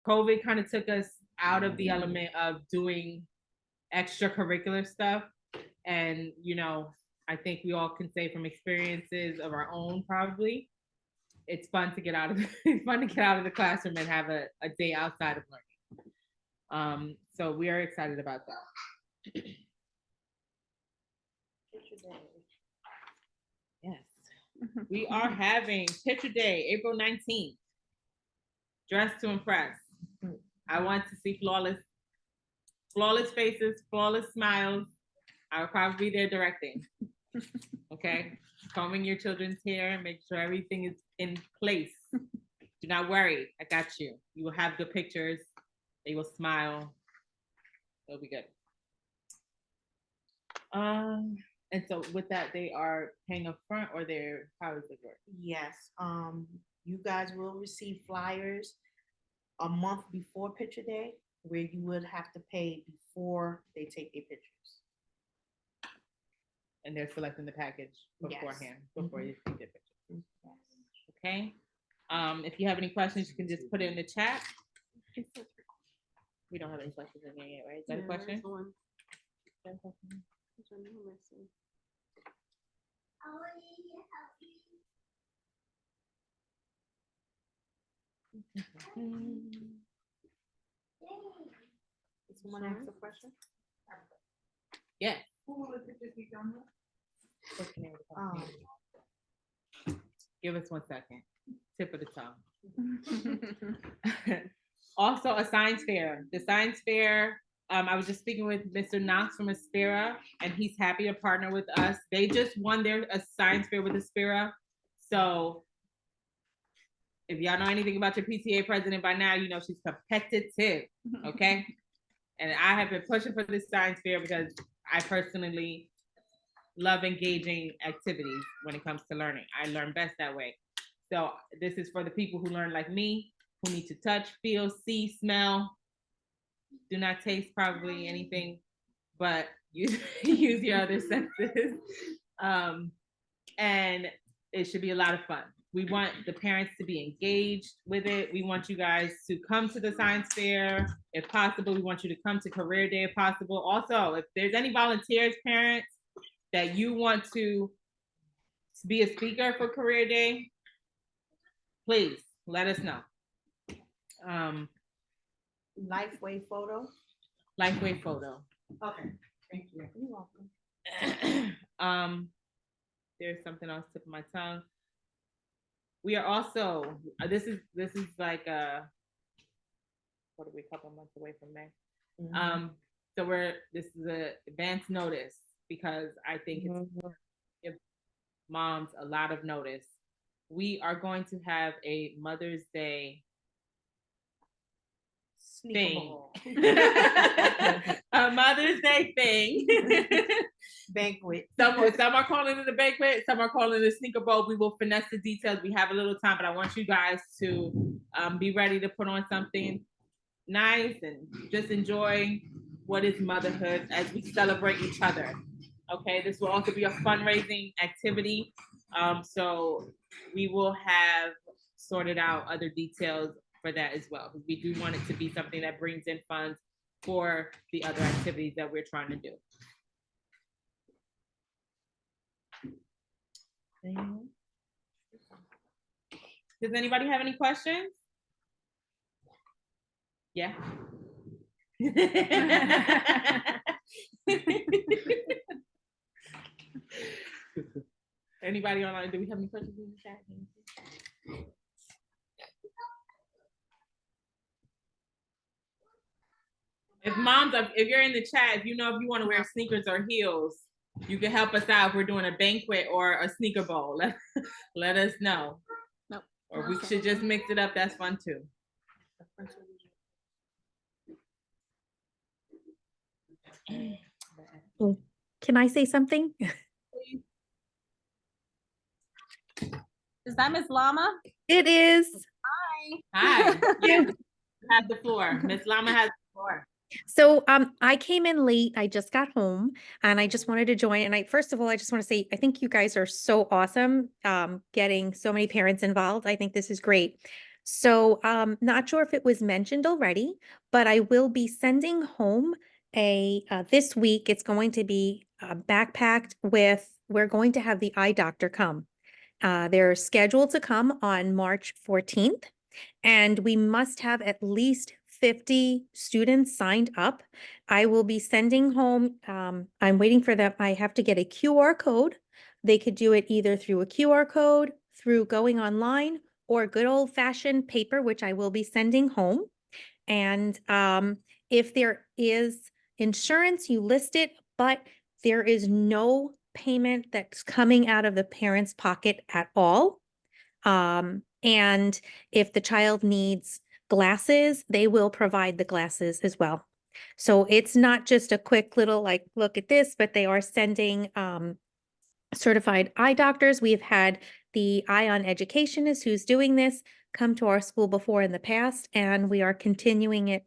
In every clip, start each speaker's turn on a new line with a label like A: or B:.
A: COVID kind of took us out of the element of doing extracurricular stuff. And, I think we all can say from experiences of our own, probably, it's fun to get out of the classroom and have a day outside of learning. So we are excited about that. Yes, we are having Picture Day, April 19th. Dress to impress. I want to see flawless faces, flawless smiles. I will probably be there directing. Okay, combing your children's hair, make sure everything is in place. Do not worry, I got you. You will have good pictures. They will smile. It'll be good. And so with that, they are paying up front, or how does it work?
B: Yes, you guys will receive flyers a month before Picture Day, where you would have to pay before they take their pictures.
A: And they're selecting the package beforehand, before you take their pictures.
B: Yes.
A: Okay. If you have any questions, you can just put it in the chat. We don't have any questions in there yet, right? Is that a question?
B: Did someone ask a question?
A: Yeah. Give us 1 second. Tip of the tongue. Also, a science fair. The science fair, I was just speaking with Mr. Knox from Aspera, and he's happy to partner with us. They just won a science fair with Aspera. So if y'all know anything about your PTA president by now, you know she's competitive, okay? And I have been pushing for this science fair because I personally love engaging activities when it comes to learning. I learn best that way. So this is for the people who learn like me, who need to touch, feel, see, smell. Do not taste probably anything, but use your other senses. And it should be a lot of fun. We want the parents to be engaged with it. We want you guys to come to the science fair if possible. We want you to come to Career Day if possible. Also, if there's any volunteers, parents, that you want to be a speaker for Career Day, please let us know.
B: Lifeway photo.
A: Lifeway photo.
B: Okay, thank you. You're
A: welcome. There's something else tip of my tongue. We are also, this is like what are we, a couple months away from May? Mm-hmm. So this is a advance notice, because I think it's give moms a lot of notice. We are going to have a Mother's Day thing. A Mother's Day thing.
B: Banquet.
A: Some are calling it a banquet, some are calling it a sneaker bowl. We will finesse the details. We have a little time, but I want you guys to be ready to put on something nice and just enjoy what is motherhood as we celebrate each other. Okay, this will also be a fundraising activity. So we will have sorted out other details for that as well, because we do want it to be something that brings in funds for the other activities that we're trying to do. Does anybody have any questions? Yeah. Anybody online? Do we have any questions in the chat? If you're in the chat, if you want to wear sneakers or heels, you can help us out if we're doing a banquet or a sneaker bowl. Let us know. Nope. Or we should just mix it up. That's fun too.
C: Can I say something?
D: Is that Ms. Lama?
C: It is.
A: Hi. Yeah, you have the floor. Ms. Lama has the floor.
C: So I came in late. I just got home and I just wanted to join. And first of all, I just want to say, I think you guys are so awesome, getting so many parents involved. I think this is great. So, not sure if it was mentioned already, but I will be sending home this week, it's going to be backpacked with, we're going to have the eye doctor come. They're scheduled to come on March 14th, and we must have at least 50 students signed up. I will be sending home, I'm waiting for them. I have to get a QR code. They could do it either through a QR code, through going online, or good old fashioned paper, which I will be sending home. And if there is insurance, you list it, but there is no payment that's coming out of the parent's pocket at all. And if the child needs glasses, they will provide the glasses as well. So it's not just a quick little like, look at this, but they are sending certified eye doctors. We've had the Eye on Educationist who's doing this come to our school before in the past, and we are continuing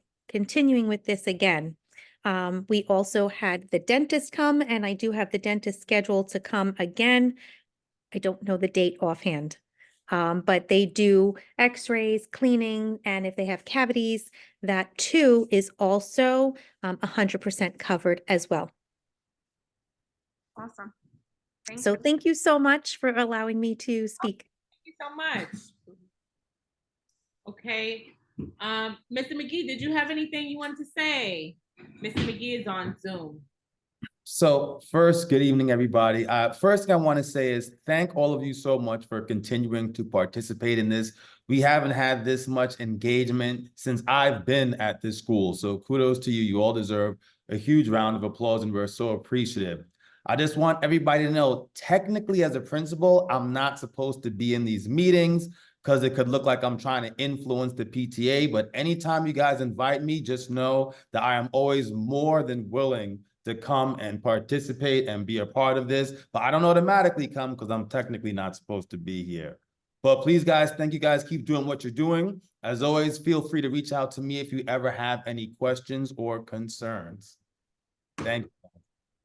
C: with this again. We also had the dentist come, and I do have the dentist scheduled to come again. I don't know the date offhand. But they do x-rays, cleaning, and if they have cavities, that too is also 100% covered as well.
D: Awesome. Thank
C: So
D: you.
C: thank you so much for allowing me to speak.
A: Thank you so much. Okay. Mr. McGee, did you have anything you wanted to say? Mr. McGee is on Zoom.
E: So first, good evening, everybody. First thing I want to say is thank all of you so much for continuing to participate in this. We haven't had this much engagement since I've been at this school. So kudos to you. You all deserve a huge round of applause, and we're so appreciative. I just want everybody to know, technically as a principal, I'm not supposed to be in these meetings because it could look like I'm trying to influence the PTA. But anytime you guys invite me, just know that I am always more than willing to come and participate and be a part of this, but I don't automatically come because I'm technically not supposed to be here. But please, guys, thank you guys. Keep doing what you're doing. As always, feel free to reach out to me if you ever have any questions or concerns. Thank you.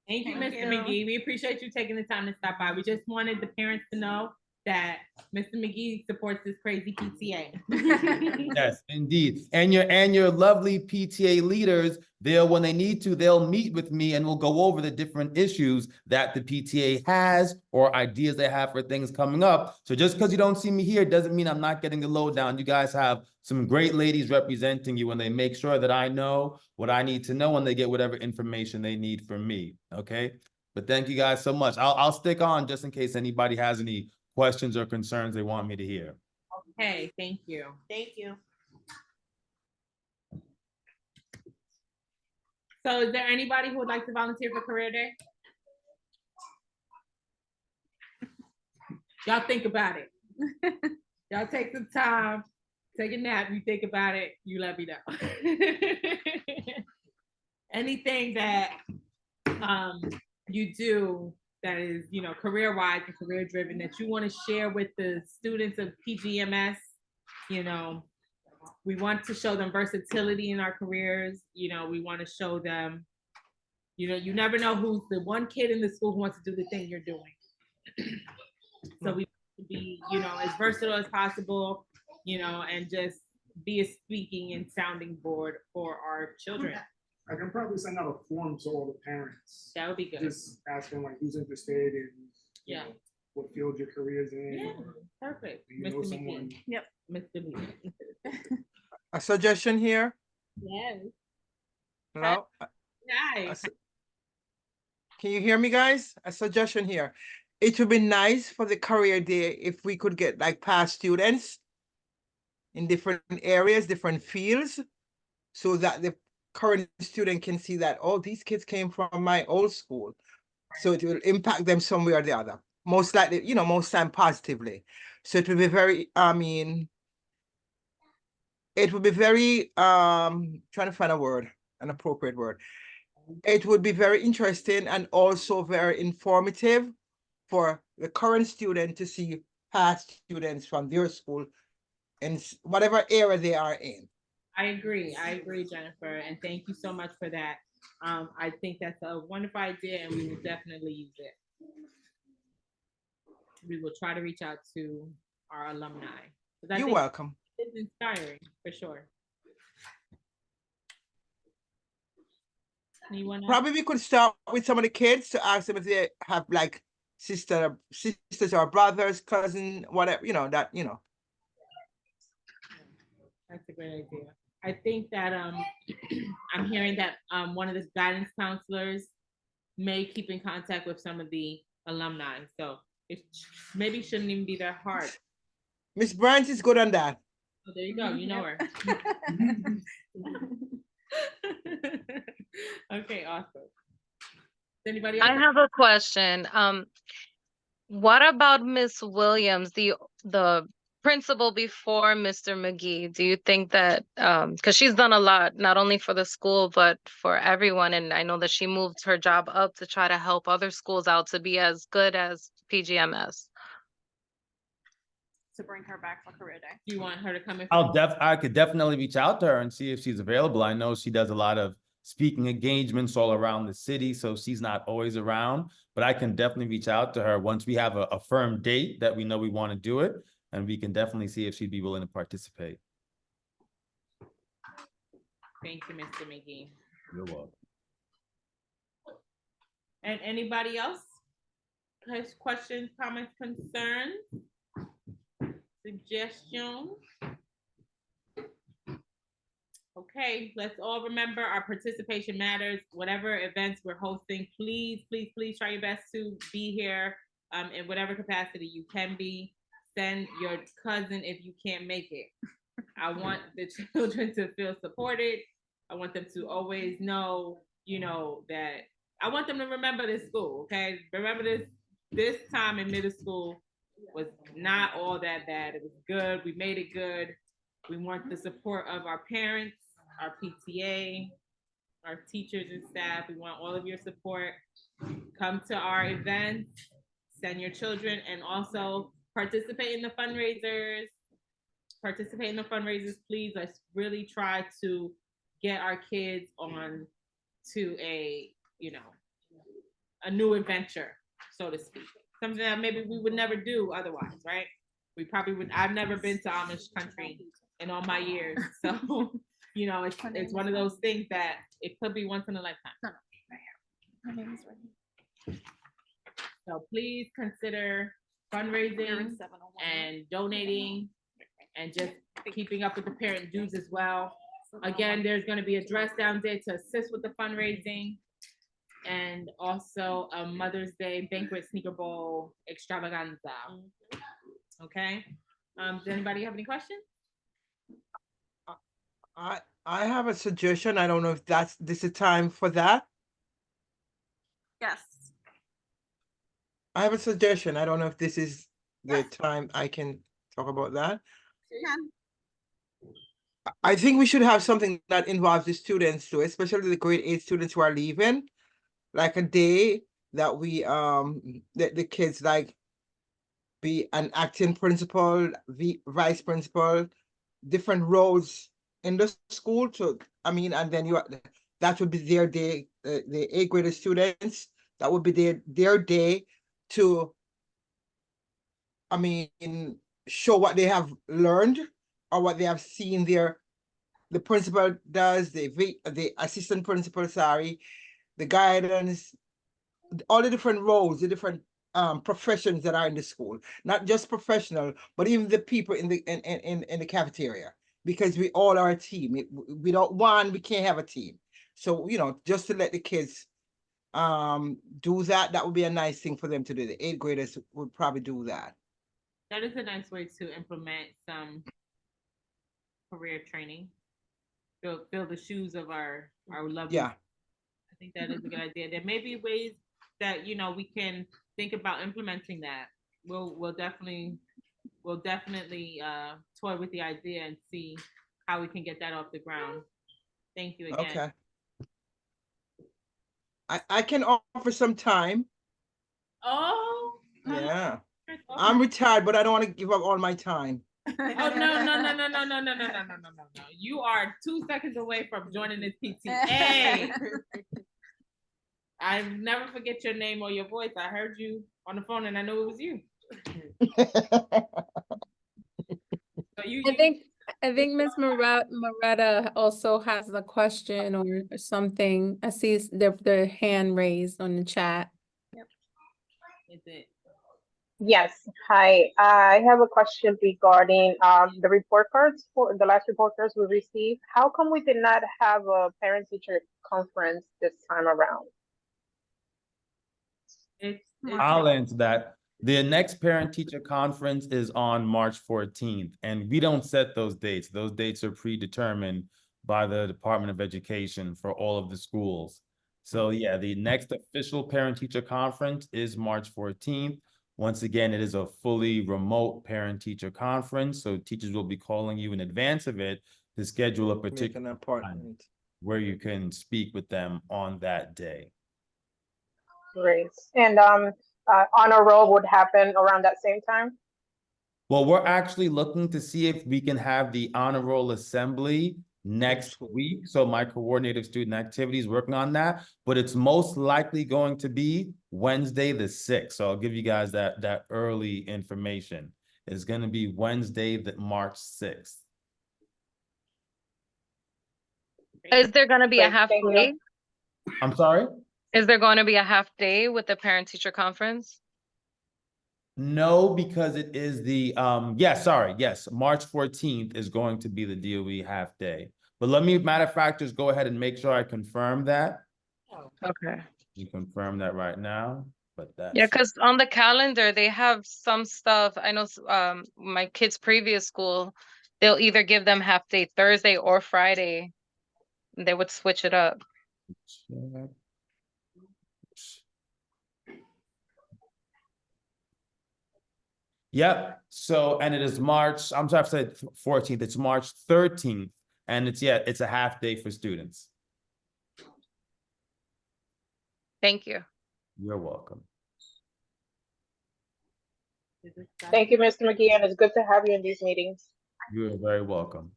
A: Thank you,
D: Thank
A: Mr.
D: you.
A: McGee. We appreciate you taking the time to stop by. We just wanted the parents to know that Mr. McGee supports this crazy PTA.
E: Yes, indeed. And your lovely PTA leaders, when they need to, they'll meet with me and we'll go over the different issues that the PTA has or ideas they have for things coming up. So just because you don't see me here doesn't mean I'm not getting the lowdown. You guys have some great ladies representing you, and they make sure that I know what I need to know and they get whatever information they need from me. Okay. But thank you guys so much. I'll stick on just in case anybody has any questions or concerns they want me to hear.
A: Okay, thank you.
B: Thank you.
A: So is there anybody who would like to volunteer for Career Day? Y'all think about it. Y'all take some time, take a nap, you think about it, you let me know. Anything that you do that is, career-wise and career-driven that you want to share with the students of PGMS, we want to show them versatility in our careers. We want to show them, you never know who's the one kid in the school who wants to do the thing you're doing. So we be, as versatile as possible, and just be a speaking and sounding board for our children.
F: I can probably send out a form to all the parents.
A: That would be good.
F: Just asking like who's interested in
A: Yeah.
F: What field your career's in.
A: Yeah,
F: or
A: perfect.
F: do you know
A: Mr.
F: someone?
A: McGee. Yep, Mr. McGee.
G: A suggestion here.
A: Yes.
G: Hello?
A: Hi.
G: Can you hear me, guys? A suggestion here. It would be nice for the career day if we could get like past students in different areas, different fields, so that the current student can see that, oh, these kids came from my old school. So it will impact them some way or the other. Most likely, most time positively. So it will be very, it would be very, trying to find a word, an appropriate word. It would be very interesting and also very informative for the current student to see past students from their school in whatever area they are in.
A: I agree, Jennifer, and thank you so much for that. I think that's a wonderful idea, and we will definitely use it. We will try to reach out to our alumni.
G: You're welcome.
A: It's inspiring for sure. Anyone else?
G: Probably we could start with some of the kids to ask them if they have like sisters or brothers, cousin, whatever, that.
A: That's a great idea. I think that I'm hearing that one of the guidance counselors may keep in contact with some of the alumni. So it maybe shouldn't even be that hard.
G: Miss Branch is good on that.
A: Oh, there you go. You know her. Okay, awesome. Does anybody else?
H: I have a question. What about Miss Williams, the principal before Mr. McGee? Do you think that because she's done a lot, not only for the school but for everyone, and I know that she moved her job up to try to help other schools out to be as good as PGMS?
D: To bring her back for career day.
A: Do you want her to come in?
E: I could definitely reach out to her and see if she's available. I know she does a lot of speaking engagements all around the city, so she's not always around, but I can definitely reach out to her once we have a firm date that we know we want to do it, and we can definitely see if she'd be willing to participate.
A: Thank you, Mr. McGee.
E: You're welcome.
A: And anybody else has questions, comments, concerns, suggestions? Okay, let's all remember our participation matters. Whatever events we're hosting, please, please, please try your best to be here in whatever capacity you can be. Send your cousin if you can't make it. I want the children to feel supported. I want them to always know, that I want them to remember this school, okay? Remember this time in middle school was not all that bad. It was good. We made it good. We want the support of our parents, our PTA, our teachers and staff. We want all of your support. Come to our events, send your children, and also participate in the fundraisers. Participate in the fundraisers, please. Let's really try to get our kids on to a new adventure, so to speak. Something that maybe we would never do otherwise, right? We probably would. I've never been to Amish country in all my years, so it's one of those things that it could be once in a lifetime.
D: Her name is Renee.
A: So please consider fundraising and donating and just keeping up with the parent dues as well. Again, there's going to be a dress down day to assist with the fundraising, and also a Mother's Day banquet sneaker bowl extravaganza. Okay. Does anybody have any questions?
G: I have a suggestion. I don't know if this is time for that.
D: Yes.
G: I have a suggestion. I don't know if this is the time I can talk about that.
D: You can.
G: I think we should have something that involves the students too, especially the grade 8 students who are leaving, like a day that we the kids like be an acting principal, vice principal, different roles in the school. So and then that would be their day. The 8th grade students, that would be their day to show what they have learned or what they have seen the principal does, the assistant principal, the guidance, all the different roles, the different professions that are in the school, not just professional, but even the people in the cafeteria, because we all are a team. We can't have a team. So, just to let the kids do that would be a nice thing for them to do. The 8th graders would probably do that.
A: That is a nice way to implement some career training. Fill the shoes of our lovely.
G: Yeah.
A: I think that is a good idea. There may be ways that we can think about implementing that. We'll definitely toy with the idea and see how we can get that off the ground. Thank you again.
G: Okay. I can offer some time.
A: Oh.
G: Yeah. I'm retired, but I don't want to give up all my time.
A: Oh no. You are 2 seconds away from joining this PTA. I never forget your name or your voice. I heard you on the phone and I knew it was you. So
I: I think Miss Moretta also has a question or something. I see their hand raised on the chat.
A: Is it?
J: Yes, hi. I have a question regarding the report cards for the last report cards we received. How come we did not have a parent-teacher conference this time around?
E: I'll answer that. The next parent-teacher conference is on March 14th, and we don't set those dates. Those dates are predetermined by the Department of Education for all of the schools. So yeah, the next official parent-teacher conference is March 14th. Once again, it is a fully remote parent-teacher conference, so teachers will be calling you in advance of it to schedule a
G: Make an
E: particular time
G: appointment.
E: where you can speak with them on that day.
J: Great. And honor roll would happen around that same time?
E: Well, we're actually looking to see if we can have the honor roll assembly next week. So my coordinator of student activities working on that, but it's most likely going to be Wednesday the 6th. So I'll give you guys that early information. It's going to be Wednesday, March 6th.
H: Is there going to be a
J: Great,
H: half
J: thank you.
H: day?
E: I'm sorry?
H: Is there going to be a half day with the parent-teacher conference?
E: No, because it is the, yes, March 14th is going to be the DOE half day. But let me, matter of fact, just go ahead and make sure I confirm that.
H: Okay.
E: You confirm that right now, but that's.
H: Yeah, because on the calendar, they have some stuff. I know my kids' previous school, they'll either give them half day Thursday or Friday. They would switch it up.
E: Yep. So, and it is March, I'm sorry, I said 14th, it's March 13th. And it's a half day for students.
H: Thank you.
E: You're welcome.
J: Thank you, Mr. McGee, and it's good to have you in these meetings.
E: You're very welcome.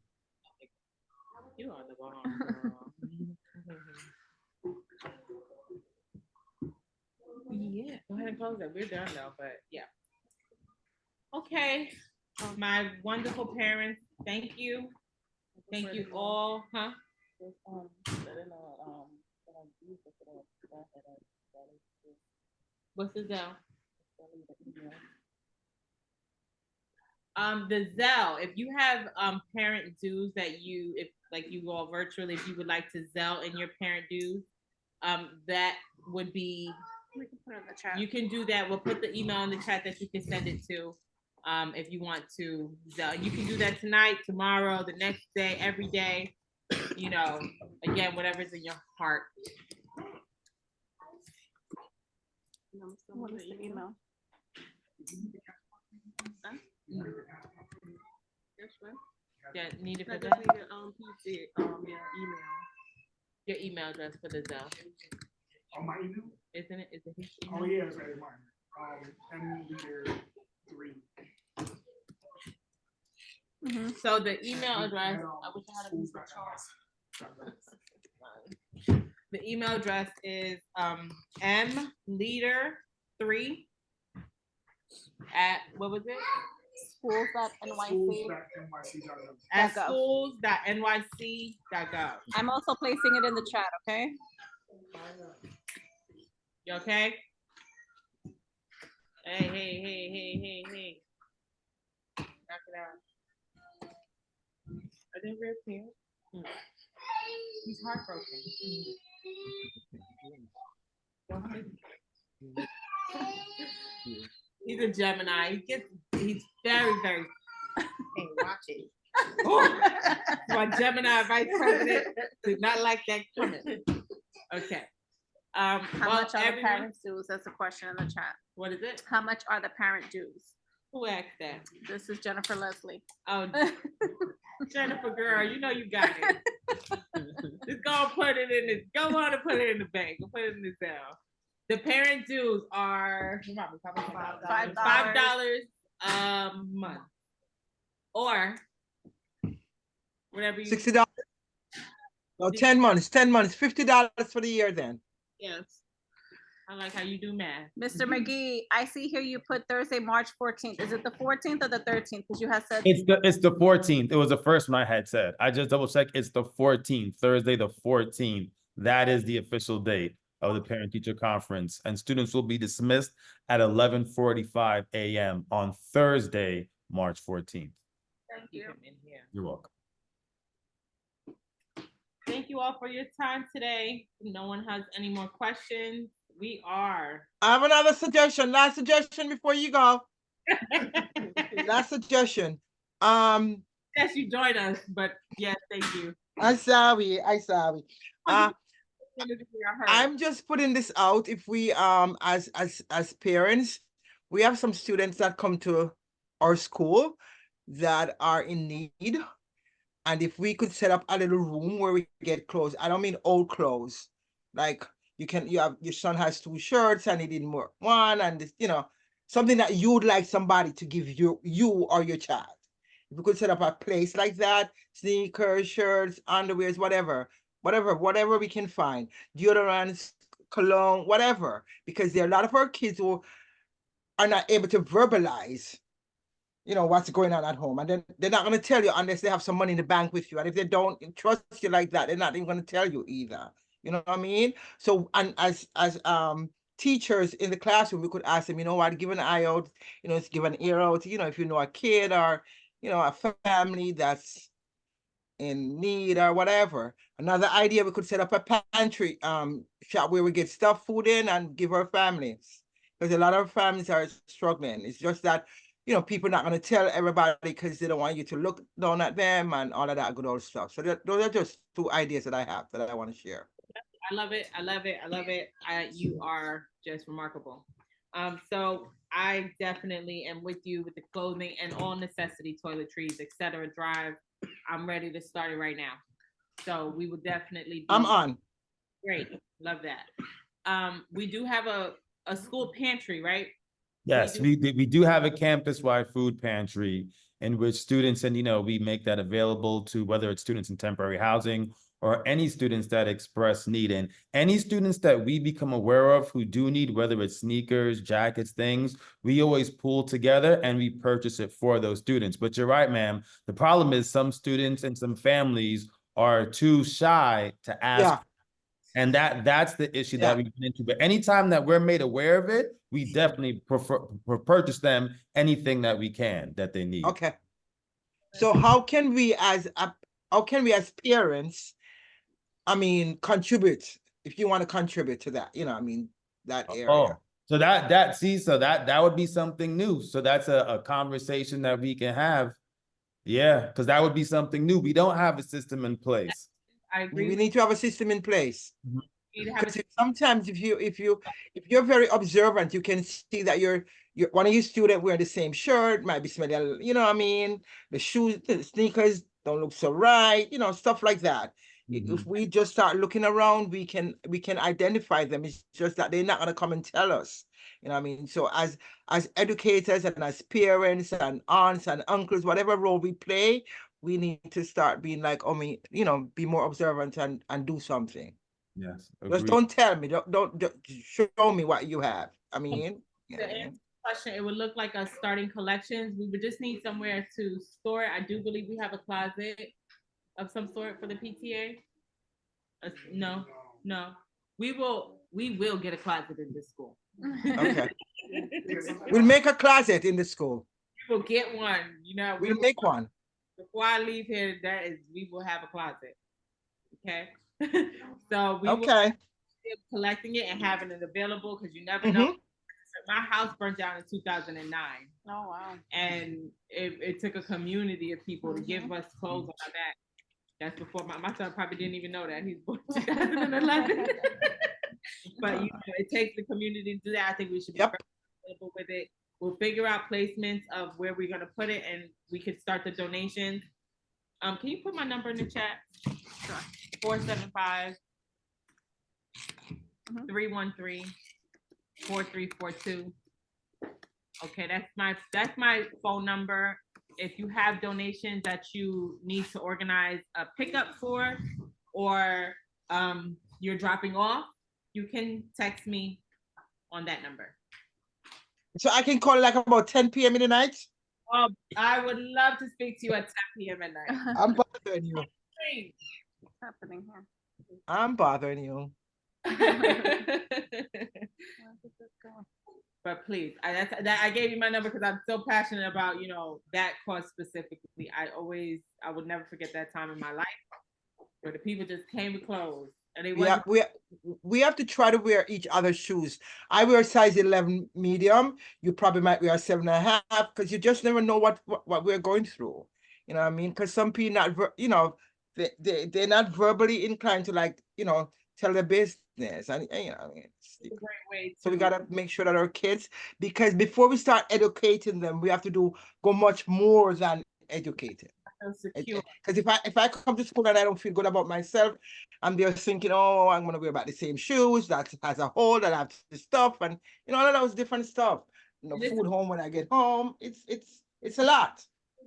A: You on the ball, girl. Yeah, go ahead and close it. We're done though, but yeah. Okay, my wonderful parents, thank you. Thank you all, huh? What's the Zell? The Zell, if you have parent dues that you, if like you go virtually, if you would like to Zell in your parent dues, that would be,
D: We can put it in the chat.
A: you can do that. We'll put the email in the chat that you can send it to. If you want to Zell, you can do that tonight, tomorrow, the next day, every day. You know, again, whatever's in your heart.
D: What is the email?
A: Huh? Yeah, need it for
D: I
A: that.
D: just need a email.
A: Your email address for the Zell,
F: On my email?
A: isn't it? Is it his
F: Oh,
A: email?
F: yeah, it's right in mine. Leader 3.
A: So the email address, I wish I had a piece of chalk. The email address is mleader3 at, what was it?
D: Schools.nyc.
A: At
D: .gov.
A: schools.nyc.gov.
D: I'm also placing it in the chat, okay?
A: You okay? Hey. Knock it out. Are they real here? He's heartbroken. He's a Gemini. He's very, very.
B: Hey, watch it.
A: My Gemini vice president did not like that comment. Okay.
D: How
A: Well,
D: much are the
A: everyone,
D: parents' dues? That's a question in the chat.
A: what is it?
D: How much are the parent dues?
A: Who asked that?
D: This is Jennifer Leslie.
A: Oh, Jennifer, girl, you know you got it. Just go and put it in the, go on and put it in the bank. Go put it in the cell. The parent dues are $5 a month. Or whatever you.
G: $60. No, 10 months, $50 for the year then.
D: Yes.
A: I like how you do math.
D: Mr. McGee, I see here you put Thursday, March 14th. Is it the 14th or the 13th? Because you had said.
E: It's the 14th. It was the first one I had said. I just double checked. It's the 14th, Thursday, the 14th. That is the official date of the parent-teacher conference, and students will be dismissed at 11:45 a.m. on Thursday, March 14th.
D: Thank you.
E: You're welcome.
A: Thank you all for your time today. If no one has any more questions, we are.
G: I have another suggestion. Last suggestion before you go. Last suggestion.
A: Yes, you join us, but yes, thank you.
G: I'm sorry. I'm just putting this out. If we as parents, we have some students that come to our school that are in need. And if we could set up a little room where we get clothes, I don't mean old clothes. Like you have your son has 2 shirts and he didn't wear one, and this, something that you would like somebody to give you or your child. If we could set up a place like that, sneakers, shirts, underwears, whatever we can find, deodorants, cologne, whatever, because there are a lot of our kids who are not able to verbalize, what's going on at home, and then they're not going to tell you unless they have some money in the bank with you, and if they don't trust you like that, they're not even going to tell you either. You know what I mean? So, and as teachers in the classroom, we could ask them, give an eye out, give an ear out, if you know a kid or a family that's in need or whatever. Another idea, we could set up a pantry shop where we get stuff food in and give our families, because a lot of families are struggling. It's just that people not going to tell everybody because they don't want you to look down at them and all of that good old stuff. So those are just 2 ideas that I have that I want to share.
A: I love it. You are just remarkable. So I definitely am with you with the clothing and all necessity, toiletries, etc. drive. I'm ready to start it right now. So we will definitely.
G: I'm on.
A: Great. Love that. We do have a school pantry, right?
E: Yes, we do have a campus-wide food pantry in which students, and we make that available to whether it's students in temporary housing or any students that express need, and any students that we become aware of who do need, whether it's sneakers, jackets, things, we always pool together and we purchase it for those students. But you're right, ma'am. The problem is some students and some families are too shy to ask.
G: Yeah.
E: And that's the issue that we get into. But anytime that we're made aware of it, we definitely purchase them anything that we can that they need.
G: Okay. So how can we as parents, contribute, if you want to contribute to that, that area?
E: Oh, so that would be something new. So that's a conversation that we can have. Yeah, because that would be something new. We don't have a system in place.
A: I agree.
G: We need to have a system in place.
A: We need to have
G: Because sometimes if you're very observant, you can see that you're one of your students wearing the same shirt, might be smelling, the shoes, the sneakers don't look so right, stuff like that. If we just start looking around, we can identify them. It's just that they're not going to come and tell us. So as educators and as parents and aunts and uncles, whatever role we play, we need to start being like, be more observant and do something.
E: Yes.
G: Just don't tell me. Don't show me what you have.
A: To answer the question, it would look like us starting collections. We would just need somewhere to store it. I do believe we have a closet of some sort for the PTA. No. We will get a closet in this school.
G: Okay. We'll make a closet in the school.
A: We'll get one.
G: We'll make one.
A: Before I leave here, we will have a closet. Okay. So we will be collecting it and having it available, because you never know. My house burnt down in 2009.
D: Oh, wow.
A: And it took a community of people to give us clothes on our back. That's before my son probably didn't even know that. He's born 2011. But it takes the community to do that. I think we should be comfortable with it. We'll figure out placements of where we're gonna put it, and we could start the donations. Can you put my number in the chat? Sure. 475 313 4342. Okay, that's my phone number. If you have donations that you need to organize a pickup for, or you're dropping off, you can text me on that number.
G: So I can call it like about 10 p.m. in the night?
A: Oh, I would love to speak to you at 10 p.m. at night.
G: I'm bothering you.
D: What's happening here?
G: I'm bothering you.
A: But please, I gave you my number because I'm so passionate about, that cause specifically. I would never forget that time in my life where the people just came with clothes and they wasn't.
G: We have to try to wear each other's shoes. I wear size 11 medium. You probably might wear 7.5 because you just never know what we're going through. You know what I mean? Because some people they're not verbally inclined to tell their business. And it's
A: a great way
G: so we gotta make sure that our kids, because before we start educating them, we have to go much more than educating. Because if I come to school and I don't feel good about myself, I'm there thinking, oh, I'm gonna wear about the same shoes that has a hole that I have to stuff, and all of those different stuff. Food home when I get home. It's a lot.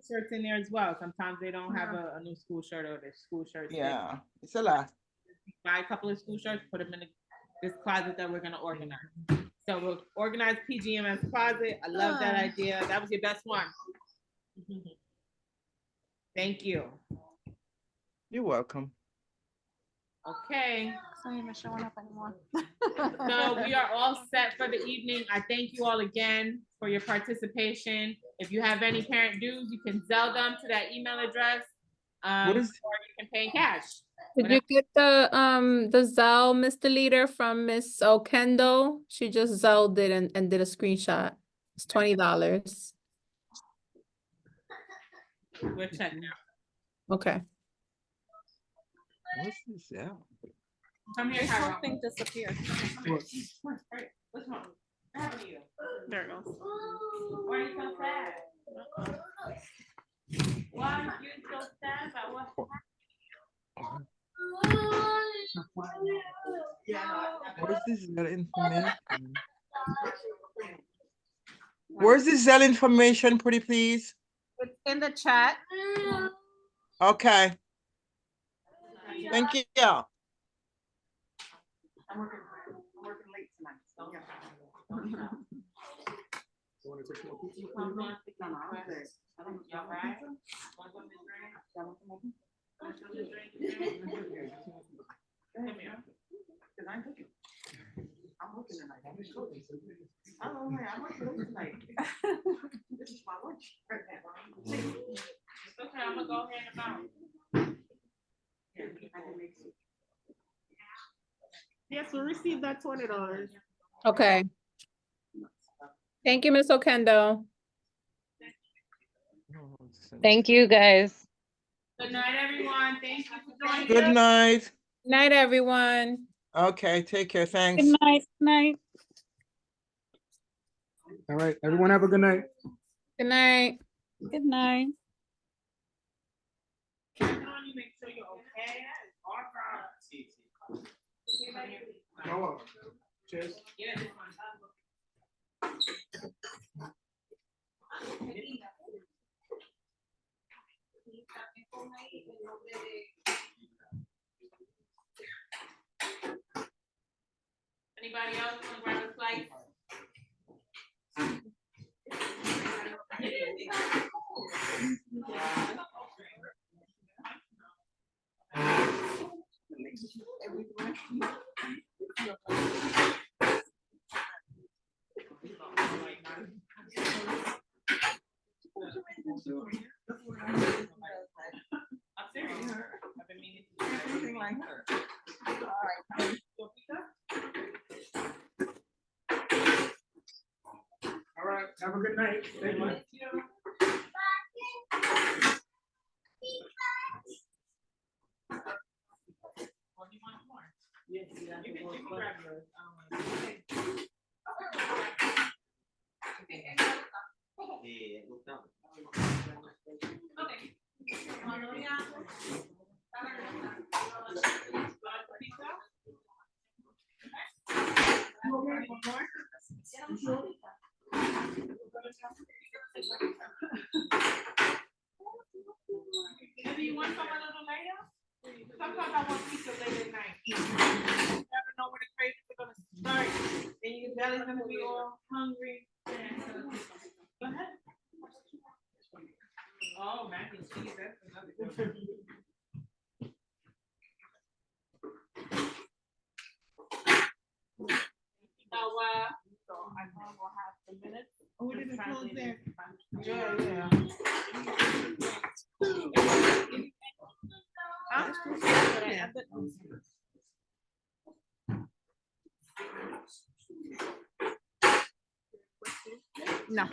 A: Shirts in there as well. Sometimes they don't have a new school shirt or their school shirts.
G: Yeah, it's a lot.
A: Buy a couple of school shirts, put them in this closet that we're gonna organize. So we'll organize PGMS closet. I love that idea. That was your best one. Thank you.
G: You're welcome.
A: Okay.
D: It's not even showing up anymore.
A: So we are all set for the evening. I thank you all again for your participation. If you have any parent dues, you can Zelle them to that email address. Or you can pay in cash.
I: Did you get the Zelle, Mr. Leader, from Miss Okendo? She just Zelled it and did a screenshot. It's $20.
A: We're checking out.
I: Okay.
G: What's this? Yeah.
A: Come here,
D: This whole
A: Harold.
D: thing disappeared.
A: What's wrong? What happened to you?
D: There it goes.
A: Why are you so sad? Why are you so sad about what happened?
G: Where's this Zelle information? Where's this Zelle information, pretty please?
D: It's in the chat.
G: Okay. Thank you.
B: I'm working late tonight. So
F: You wanna take more pizza?
B: no, I'm good.
A: Y'all right? Want something to drink? Come here.
B: I'm working tonight. Oh, man, I'm working late tonight. This is my lunch right now.
A: It's okay, I'm gonna go ahead and bounce.
B: Yes, we received that $20.
I: Okay. Thank you, Miss Okendo.
H: Thank you, guys.
A: Good night, everyone. Thank you for joining.
G: Good night.
I: Night, everyone.
G: Okay, take care. Thanks.
D: Good night. Night.
F: All right, everyone have a good night.
I: Good night.
D: Good night.
A: You make sure you're okay.
F: Oh, cheers.
A: Yeah. Anybody else want to grab a slice? I'm serious. I've been meaning to do everything like her. All right.
F: All right, have a good night. Thank you.
A: Yes, you can grab yours. Maybe you want some a little later? Sometimes I want pizza late at night. You never know when the cravings are gonna start, and you gotta everybody's gonna be all hungry. Go ahead. Oh, mac and cheese, that's another good one. So I will have the minutes.
B: Oh, we didn't close there.
A: Yeah, yeah.
D: No.